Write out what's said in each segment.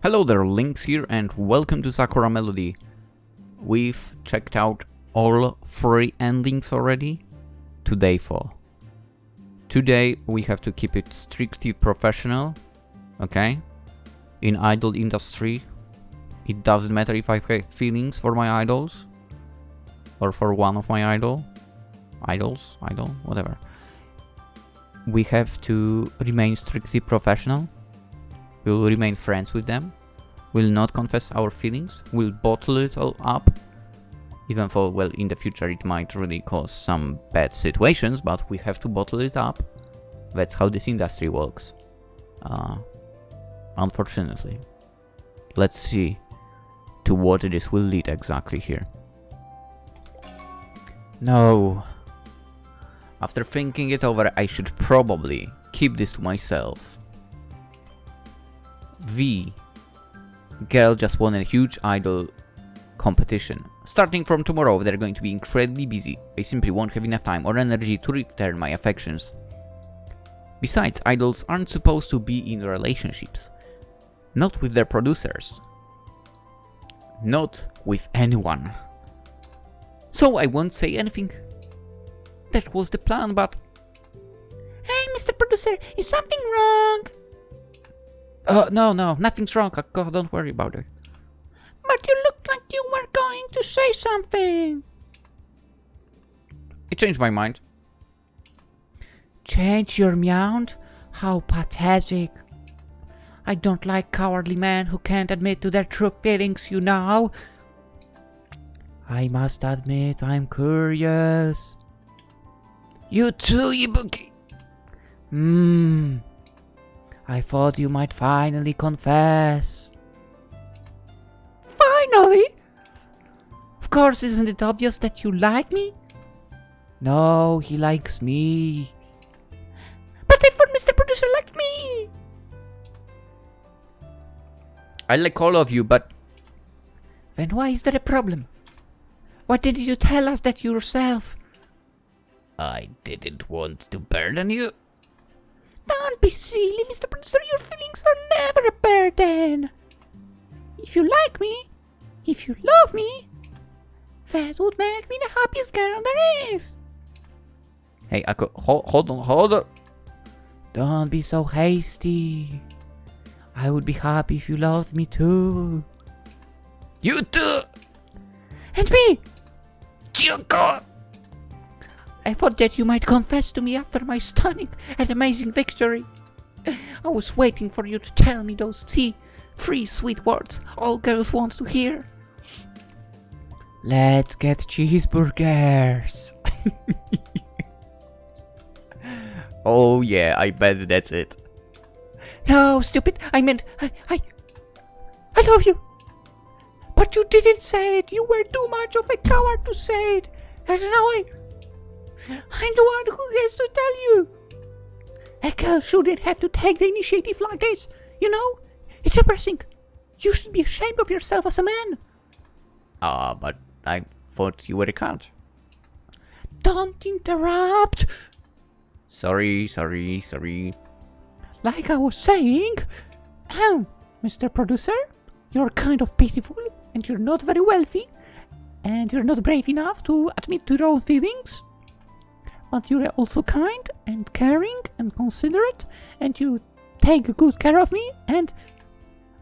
Hello there, Lynx here, and welcome to Sakura Melody. We've checked out all 3 endings already. Today 4. Today we have to keep it strictly professional, okay? In idol industry, it doesn't matter if I have feelings for my idols, or for one of my idol, whatever. We have to remain strictly professional. We'll remain friends with them. We'll not confess our feelings. We'll bottle it all up. Even though, well, in the future it might really cause some bad situations, but we have to bottle it up. That's how this industry works. Unfortunately. Let's see to what this will lead exactly here. No. After thinking it over, I should probably keep this to myself. V. Girl just won a huge idol competition. Starting from tomorrow, they're going to be incredibly busy. I simply won't have enough time or energy to return my affections. Besides, idols aren't supposed to be in relationships. Not with their producers. Not with anyone. So I won't say anything. That was the plan, but... Hey, Mr. Producer, is something wrong? No, nothing's wrong. Don't worry about it. But you looked like you were going to say something. I changed my mind. Change your mind? How pathetic. I don't like cowardly men who can't admit to their true feelings, you know. I must admit, I'm curious. You too, Ibuki. I thought you might finally confess. Finally? Of course, isn't it obvious that you like me? No, he likes me. But I thought Mr. Producer liked me. I like all of you, but... Then why is there a problem? Why didn't you tell us that yourself? I didn't want to burden you. Don't be silly, Mr. Producer. Your feelings are never a burden. If you like me, if you love me, that would make me the happiest girl there is. Hey, Akko, hold on. Don't be so hasty. I would be happy if you loved me too. You too. And me. Kyoko. I thought that you might confess to me after my stunning and amazing victory. I was waiting for you to tell me those 3 sweet words all girls want to hear. Let's get cheeseburgers. Oh yeah, I bet that's it. No, stupid. I meant, I love you. But you didn't say it. You were too much of a coward to say it. And now I'm the one who has to tell you. A girl shouldn't have to take the initiative like this. You know? It's embarrassing. You should be ashamed of yourself as a man. But I thought you were a cunt. Don't interrupt. Sorry. Like I was saying, Mr. Producer, you're kind of pitiful, and you're not very wealthy, and you're not brave enough to admit to your own feelings. But you're also kind and caring and considerate, and you take good care of me, and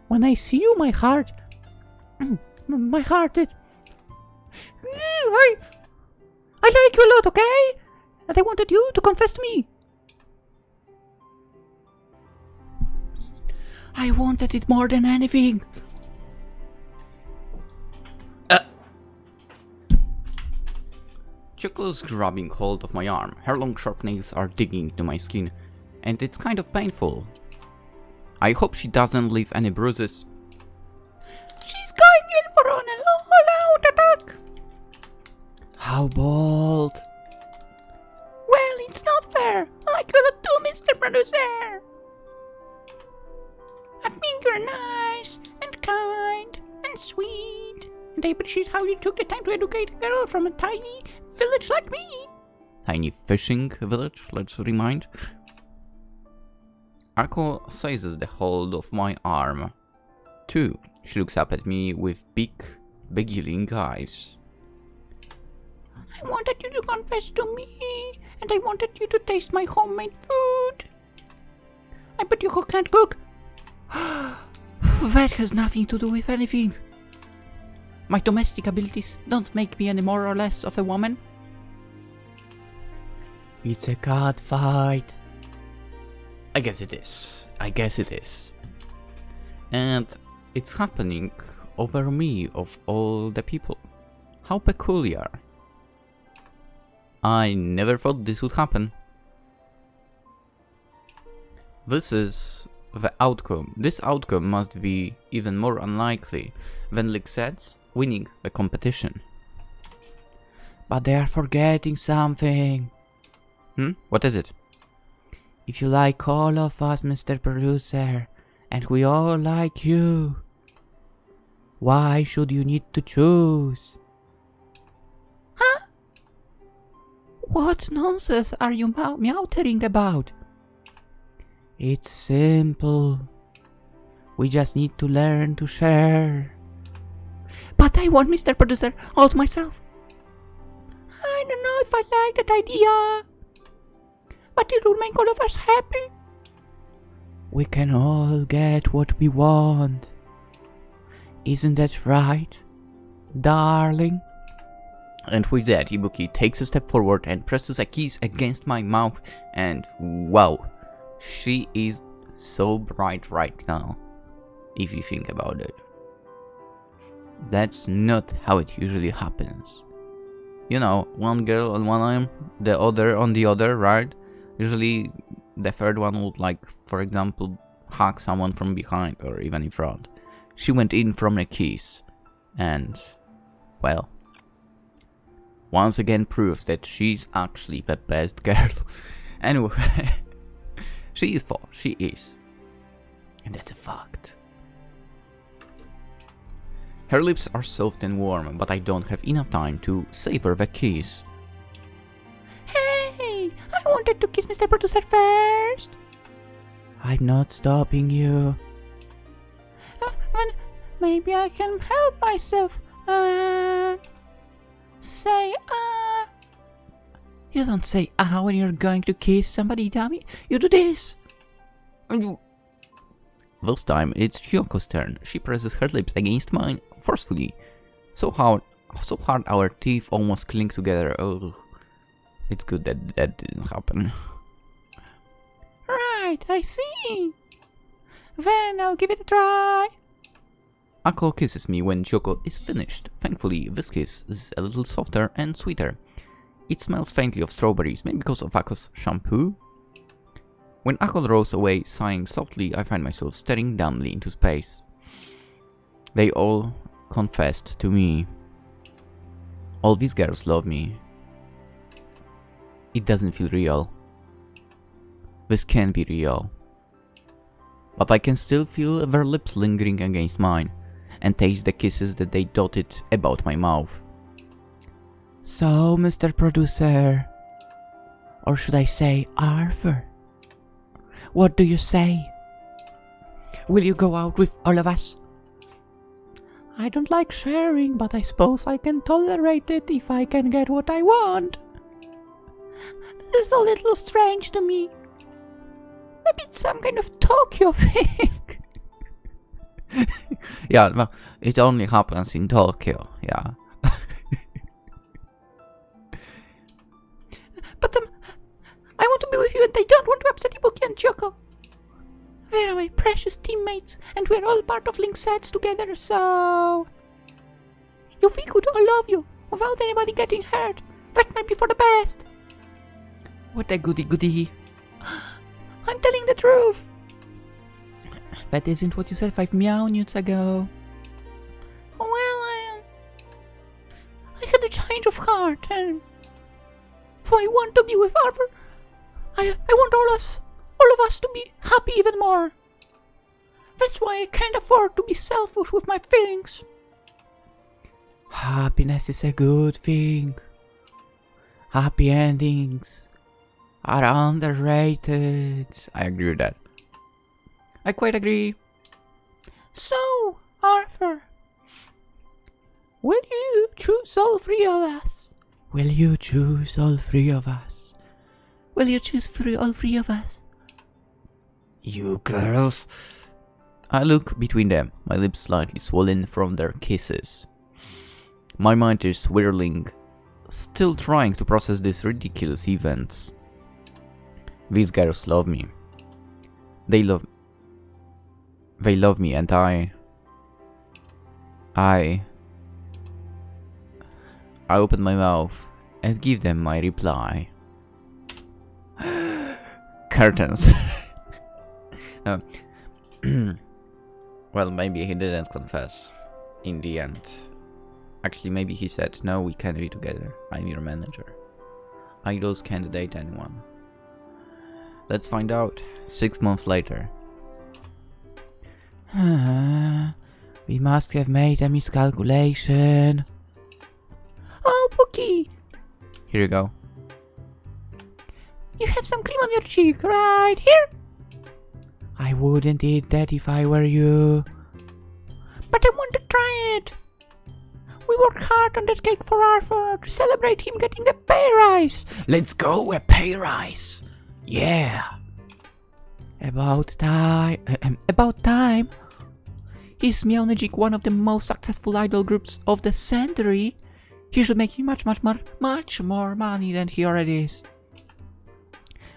when I see you, my heart is... I like you a lot, okay? And I wanted you to confess to me. I wanted it more than anything. Choco's grabbing hold of my arm. Her long sharp nails are digging into my skin, and it's kind of painful. I hope she doesn't leave any bruises. She's going in for an all-out attack. How bold. Well, it's not fair. I could do, Mr. Producer. I think you're nice and kind and sweet. And I appreciate how you took the time to educate a girl from a tiny village like me. Tiny fishing village, let's remind. Akko seizes the hold of my arm. 2. She looks up at me with big, beguiling eyes. I wanted you to confess to me, and I wanted you to taste my homemade food. I bet you can't cook. That has nothing to do with anything. My domestic abilities don't make me any more or less of a woman. It's a cat fight. I guess it is. And it's happening over me of all the people. How peculiar. I never thought this would happen. This is the outcome. This outcome must be even more unlikely than Lynx says, winning the competition. But they are forgetting something. What is it? If you like all of us, Mr. Producer, and we all like you, why should you need to choose? Huh? What nonsense are you meowtering about? It's simple. We just need to learn to share. But I want Mr. Producer all to myself. I don't know if I like that idea. But it will make all of us happy. We can all get what we want. Isn't that right, darling? And with that, Ibuki takes a step forward and presses a kiss against my mouth, and wow, she is so bright right now, if you think about it. That's not how it usually happens. You know, one girl on one arm, the other on the other, right? Usually the third one would, like, for example, hug someone from behind or even in front. She went in from a kiss, and, well, once again proves that she's actually the best girl. Anyway, she is. And that's a fact. Her lips are soft and warm, but I don't have enough time to savor the kiss. Hey, I wanted to kiss Mr. Producer first. I'm not stopping you. Then maybe I can help myself. Say You don't say when you're going to kiss somebody, dummy. You do this. This time it's Hyoko's turn. She presses her lips against mine forcefully. So hard our teeth almost cling together. Oh, it's good that that didn't happen. Right, I see. Then I'll give it a try. Ako kisses me when Hyoko is finished. Thankfully, this kiss is a little softer and sweeter. It smells faintly of strawberries, maybe because of Ako's shampoo. When Ako rolls away, sighing softly, I find myself staring dumbly into space. They all confessed to me. All these girls love me. It doesn't feel real. This can't be real. But I can still feel their lips lingering against mine, and taste the kisses that they dotted about my mouth. So, Mr. Producer, or should I say Arthur? What do you say? Will you go out with all of us? I don't like sharing, but I suppose I can tolerate it if I can get what I want. This is a little strange to me. Maybe it's some kind of Tokyo thing. Yeah, well, it only happens in Tokyo, yeah. But I want to be with you and I don't want to upset Ibuki and Hyoko. They are my precious teammates and we're all part of Lynx sets together, so... You think we'd all love you without anybody getting hurt? That might be for the best. What a goody-goody. I'm telling the truth. That isn't what you said 5 minutes ago. Well, I had a change of heart, and if I want to be with Arthur, I want all of us to be happy even more. That's why I can't afford to be selfish with my feelings. Happiness is a good thing. Happy endings are underrated. I agree with that. I quite agree. So, Arthur, will you choose all three of us? Will you choose all three of us? Will you choose all three of us? You girls. I look between them, my lips slightly swollen from their kisses. My mind is swirling, still trying to process these ridiculous events. These girls love me. They love me, and I open my mouth and give them my reply. Curtains. Well, maybe he didn't confess in the end. Actually, maybe he said, no, we can't be together. I'm your manager. Idols can't date anyone. Let's find out. 6 months later. We must have made a miscalculation. Oh, Pookie! Here you go. You have some cream on your cheek, right here? I wouldn't eat that if I were you. But I want to try it. We worked hard on that cake for Arthur to celebrate him getting a pay rise. Let's go, a pay rise. Yeah. About time. He's Miaonejik, one of the most successful idol groups of the century. He should make much more money than he already is.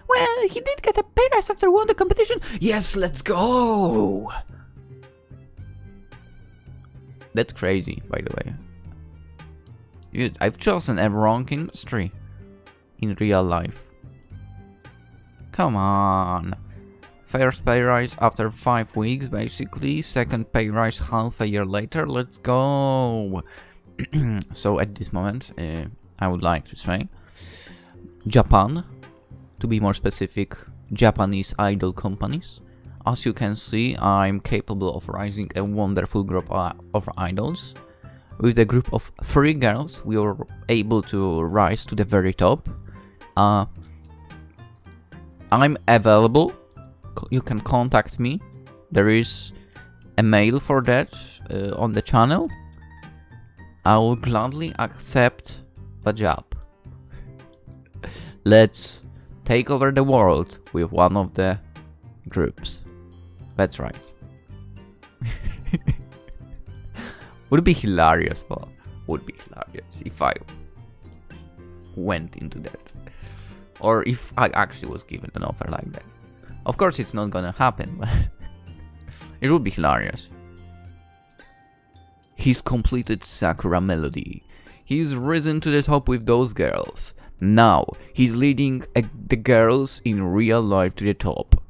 Well, he did get a pay rise after won the competition. Yes, let's go. That's crazy, by the way. I've chosen a wrong industry in real life. Come on. First pay rise after 5 weeks, basically. Second pay rise half a year later. Let's go. So at this moment, I would like to say Japan, to be more specific, Japanese idol companies. As you can see, I'm capable of raising a wonderful group of idols. With a group of 3 girls, we were able to rise to the very top. I'm available. You can contact me. There is a mail for that on the channel. I will gladly accept the job. Let's take over the world with one of the groups. That's right. Would be hilarious, but would be hilarious if I went into that. Or if I actually was given an offer like that. Of course it's not gonna happen, but it would be hilarious. He's completed Sakura Melody. He's risen to the top with those girls. Now, he's leading the girls in real life to the top.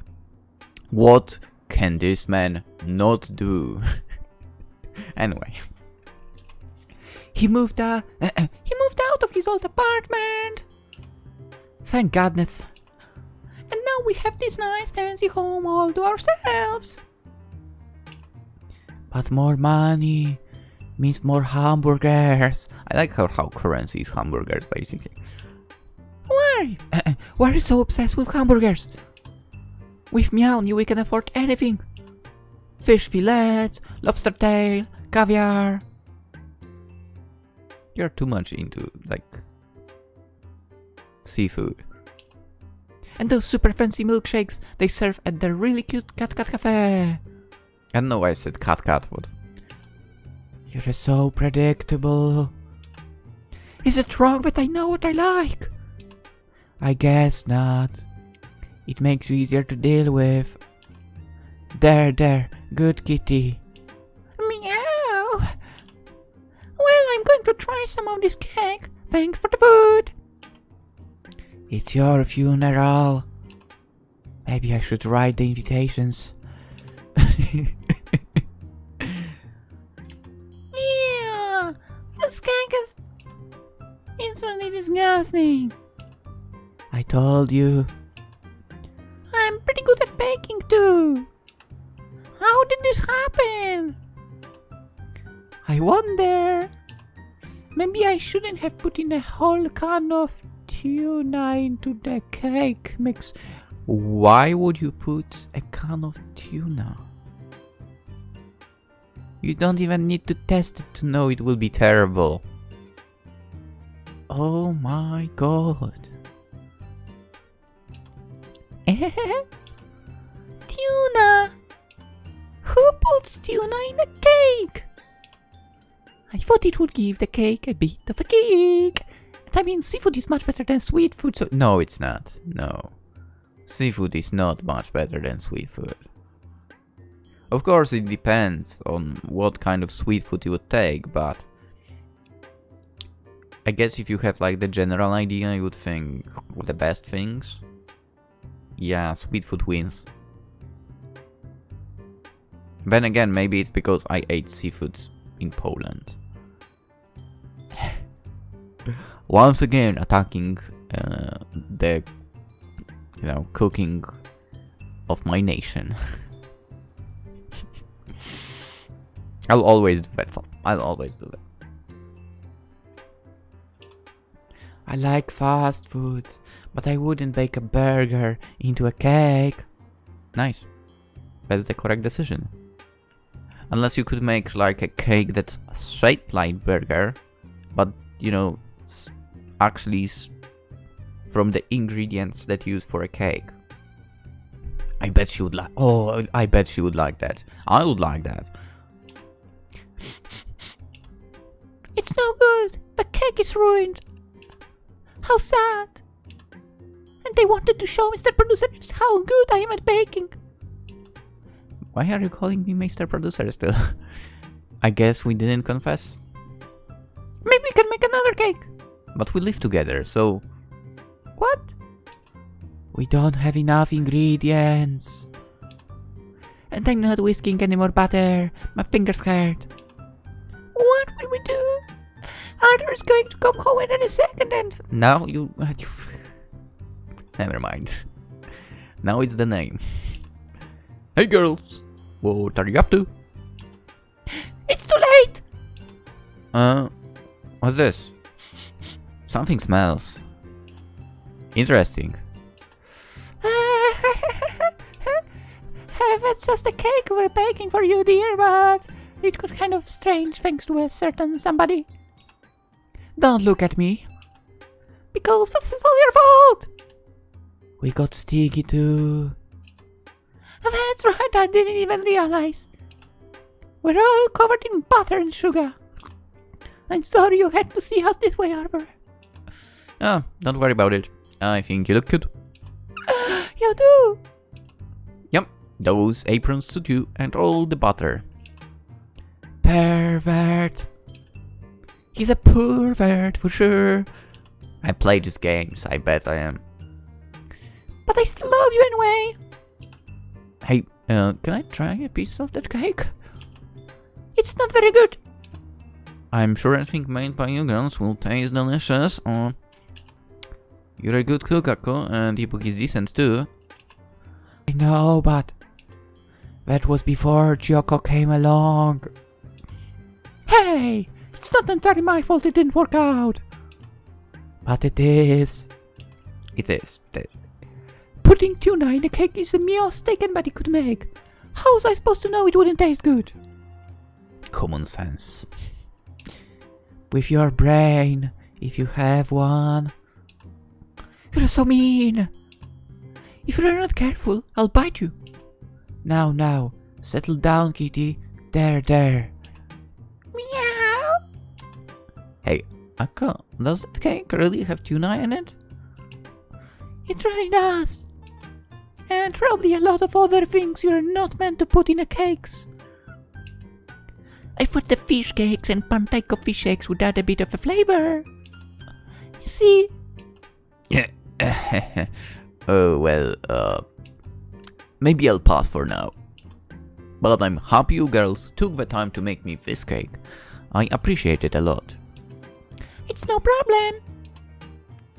What can this man not do? Anyway. He moved out of his old apartment. Thank goodness. And now we have this nice fancy home all to ourselves. But more money means more hamburgers. I like how currency is hamburgers, basically. Why? Why are you so obsessed with hamburgers? With Meowny we can afford anything. Fish fillets, lobster tail, caviar. You're too much into, like, seafood. And those super fancy milkshakes they serve at the really cute Cat Cafe. I don't know why I said Cat, but... You're so predictable. Is it wrong that I know what I like? I guess not. It makes you easier to deal with. There, good kitty. Meow. Well, I'm going to try some of this cake. Thanks for the food. It's your funeral. Maybe I should write the invitations. Yeah, this cake is... It's really disgusting. I told you. I'm pretty good at baking too. How did this happen? I wonder. Maybe I shouldn't have put in a whole can of tuna into the cake mix. Why would you put a can of tuna? You don't even need to test it to know it will be terrible. Oh my god. Tuna! Who puts tuna in a cake? I thought it would give the cake a bit of a kick. And I mean, seafood is much better than sweet food, so... No, it's not. No. Seafood is not much better than sweet food. Of course, it depends on what kind of sweet food you would take, but... I guess if you have like the general idea, you would think the best things. Yeah, sweet food wins. Then again, maybe it's because I ate seafoods in Poland. Once again, attacking the, cooking of my nation. I'll always do that. I'll always do that. I like fast food, but I wouldn't bake a burger into a cake. Nice. That's the correct decision. Unless you could make like a cake that's shaped like burger, but actually from the ingredients that you use for a cake. I bet she would like. Oh, I bet she would like that. I would like that. It's no good. The cake is ruined. How sad. And they wanted to show Mr. Producer just how good I am at baking. Why are you calling me Mr. Producer still? I guess we didn't confess. Maybe we can make another cake. But we live together, so... What? We don't have enough ingredients. And I'm not whisking any more butter. My fingers hurt. What will we do? Arthur is going to come home in any second and... Now you... Never mind. Now it's the name. Hey girls! What are you up to? It's too late! What's this? Something smells. Interesting. That's just a cake we're baking for you, dear, but it got kind of strange thanks to a certain somebody. Don't look at me. Because this is all your fault! We got sticky too. That's right, I didn't even realize. We're all covered in butter and sugar. I'm sorry you had to see us this way, Arthur. Oh, don't worry about it. I think you look good. You do? Yep, those aprons suit you and all the butter. Pervert. He's a pervert for sure. I play these games, I bet I am. But I still love you anyway. Hey, can I try a piece of that cake? It's not very good. I'm sure anything made by you girls will taste delicious. You're a good cook, Akko, and Ipuk is decent too. I know, but that was before Kyoko came along. Hey, it's not entirely my fault it didn't work out. But it is. It is. Putting tuna in a cake is the mistake anybody could make. How was I supposed to know it wouldn't taste good? Common sense. With your brain, if you have one. You're so mean. If you're not careful, I'll bite you. Now, settle down, kitty. There. Meow. Hey, Akka, does that cake really have tuna in it? It really does. And probably a lot of other things you're not meant to put in a cakes. I thought the fish cakes and pantaiko fish eggs would add a bit of a flavor. You see? Oh, well, maybe I'll pass for now. But I'm happy you girls took the time to make me this cake. I appreciate it a lot. It's no problem.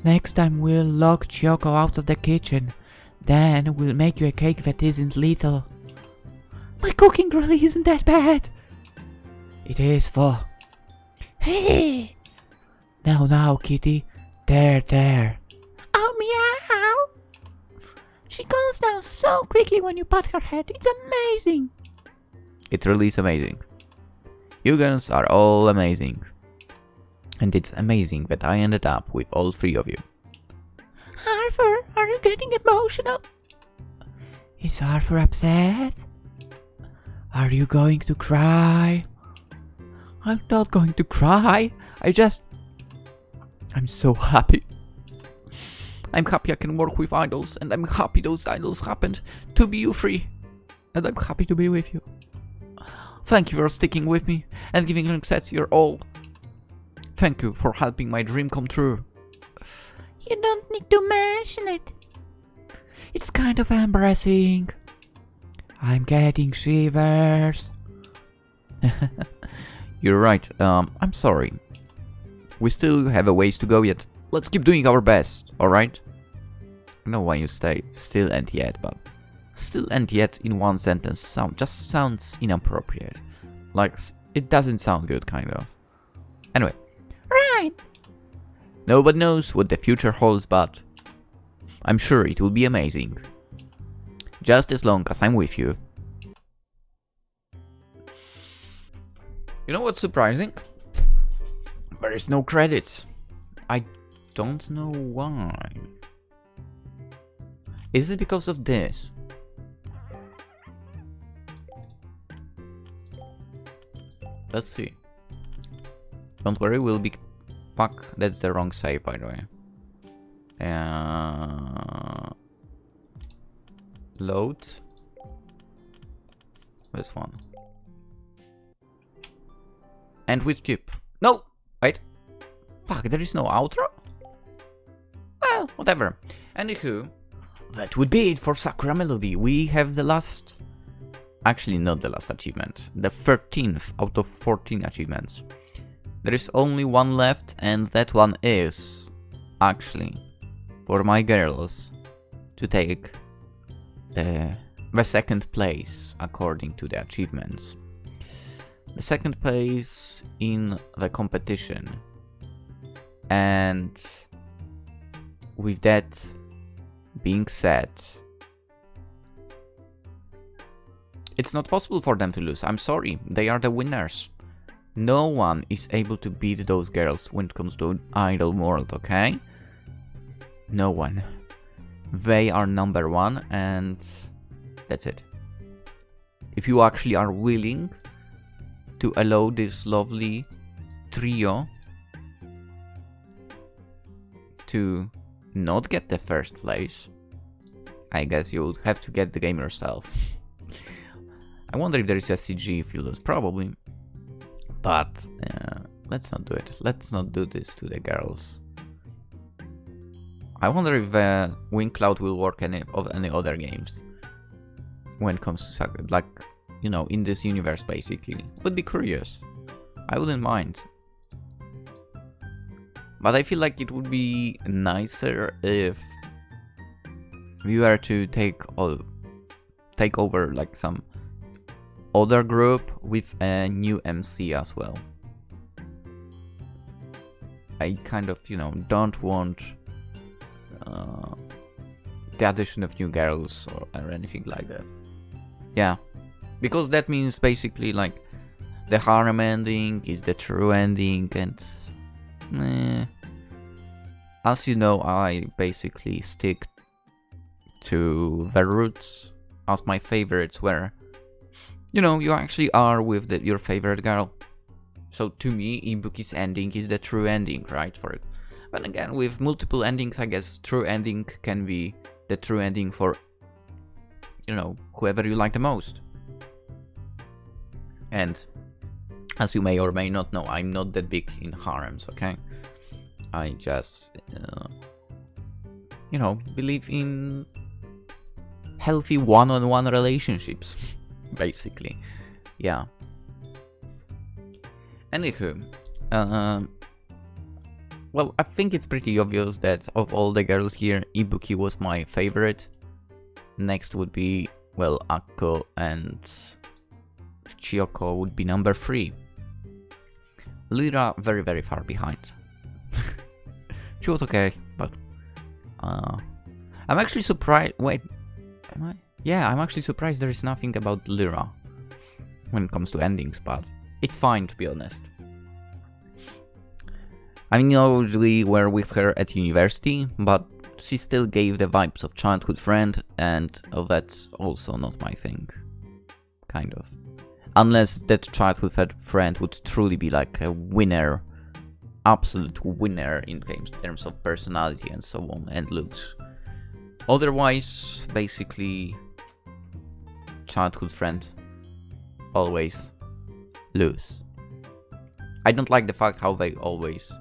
Next time we'll lock Kyoko out of the kitchen. Then we'll make you a cake that isn't lethal. My cooking really isn't that bad. It is for... Hey! Now, kitty. There. Oh, meow! She calms down so quickly when you pat her head. It's amazing. It really is amazing. You girls are all amazing. And it's amazing that I ended up with all three of you. Arthur, are you getting emotional? Is Arthur upset? Are you going to cry? I'm not going to cry. I'm so happy. I'm happy I can work with idols, and I'm happy those idols happened to be you three. And I'm happy to be with you. Thank you for sticking with me and giving Lynx your all. Thank you for helping my dream come true. You don't need to mention it. It's kind of embarrassing. I'm getting shivers. You're right, I'm sorry. We still have a ways to go yet. Let's keep doing our best, alright? I know why you say still and yet, but still and yet in one sentence sounds inappropriate. Like, it doesn't sound good, kind of. Anyway. Right. Nobody knows what the future holds, but I'm sure it will be amazing. Just as long as I'm with you. You know what's surprising? There is no credits. I don't know why. Is it because of this? Let's see. Don't worry, we'll be... Fuck, that's the wrong save, by the way. Load. This one. And we skip. No! Wait. Fuck, there is no outro? Well, whatever. Anywho, that would be it for Sakura Melody. We have the last... Actually, not the last achievement. The 13th out of 14 achievements. There is only one left, and that one is... Actually, for my girls to take the second place according to the achievements. The second place in the competition. And with that being said, it's not possible for them to lose. I'm sorry, they are the winners. No one is able to beat those girls when it comes to idol world, okay? No one. They are number one, and that's it. If you actually are willing to allow this lovely trio to not get the first place, I guess you would have to get the game yourself. I wonder if there is a CG if you lose, probably. But let's not do it. Let's not do this to the girls. I wonder if Wing Cloud will work any other games when it comes to like, you know, in this universe basically. Would be curious. I wouldn't mind. But I feel like it would be nicer if we were to take over like some other group with a new MC as well. I kind of, you know, don't want the addition of new girls or anything like that. Yeah, because that means basically like the harem ending is the true ending, and as you know, I basically stick to the roots as my favorites, where, you know, you actually are with your favorite girl. So to me, Ibuki's ending is the true ending, right? For it. But again, with multiple endings, I guess true ending can be the true ending for, you know, whoever you like the most. And as you may or may not know, I'm not that big in harems, okay? I just, you know, believe in healthy one-on-one relationships, basically. Yeah. Anywho, well, I think it's pretty obvious that of all the girls here, Ibuki was my favorite. Next would be, well, Akko, and Chiyoko would be number 3. Lyra very, very far behind. She was okay, but I'm actually surprised. Wait, am I? Yeah, I'm actually surprised there is nothing about Lyra when it comes to endings, but it's fine, to be honest. I mean, we were with her at university, but she still gave the vibes of childhood friend, and that's also not my thing. Kind of. Unless that childhood friend would truly be like a winner, absolute winner in terms of personality and so on, and looks. Otherwise, basically, childhood friend always lose. I don't like the fact how they always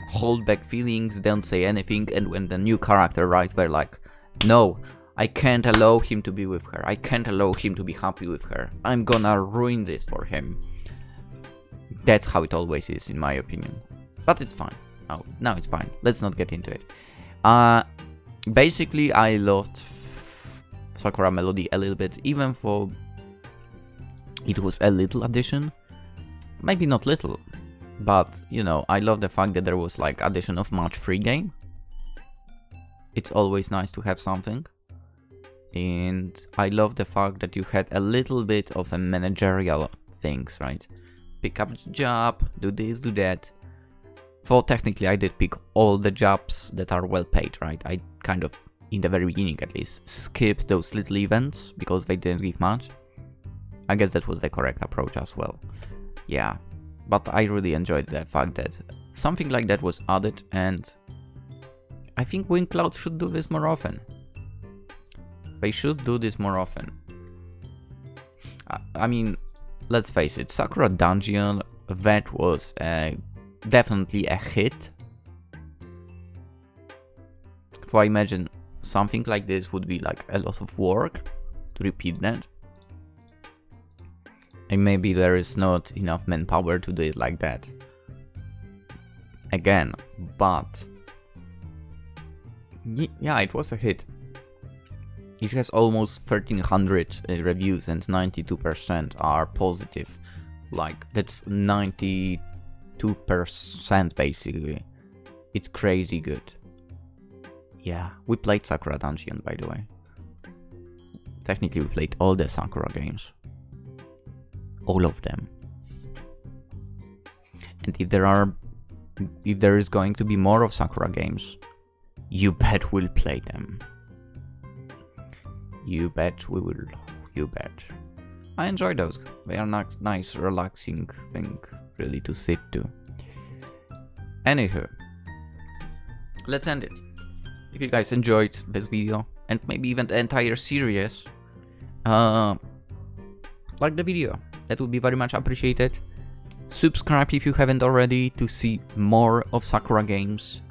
hold back feelings, don't say anything, and when the new character arrives, they're like, no, I can't allow him to be with her, I can't allow him to be happy with her, I'm gonna ruin this for him. That's how it always is, in my opinion. But it's fine. Oh, now it's fine. Let's not get into it. Basically, I loved Sakura Melody a little bit, even though it was a little addition. Maybe not little, but, you know, I love the fact that there was, like, addition of match-free game. It's always nice to have something. And I love the fact that you had a little bit of a managerial things, right? Pick up the job, do this, do that. For technically, I did pick all the jobs that are well paid, right? I kind of, in the very beginning at least, skipped those little events because they didn't give much. I guess that was the correct approach as well. Yeah, but I really enjoyed the fact that something like that was added, and I think WinCloud should do this more often. They should do this more often. I mean, let's face it, Sakura Dungeon, that was definitely a hit. So I imagine something like this would be like a lot of work to repeat that. And maybe there is not enough manpower to do it like that. Again, but yeah, it was a hit. It has almost 1300 reviews and 92% are positive. Like, that's 92% basically. It's crazy good. Yeah, we played Sakura Dungeon, by the way. Technically, we played all the Sakura games. All of them. And if there is going to be more of Sakura games, you bet we'll play them. You bet we will. You bet. I enjoy those. They are nice, relaxing thing, really, to sit to. Anywho, let's end it. If you guys enjoyed this video, and maybe even the entire series, like the video. That would be very much appreciated. Subscribe if you haven't already to see more of Sakura games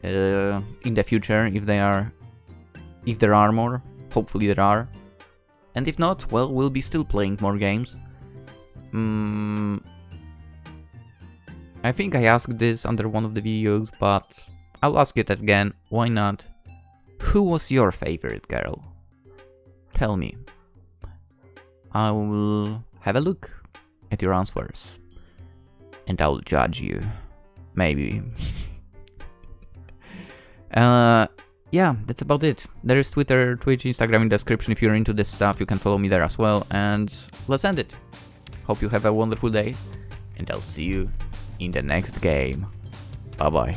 in the future, if there are more. Hopefully there are. And if not, well, we'll be still playing more games. I think I asked this under one of the videos, but I'll ask it again. Why not? Who was your favorite girl? Tell me. I will have a look at your answers. And I'll judge you. Maybe. Yeah, that's about it. There is Twitter, Twitch, Instagram in the description. If you're into this stuff, you can follow me there as well. And let's end it. Hope you have a wonderful day. And I'll see you in the next game. Bye bye.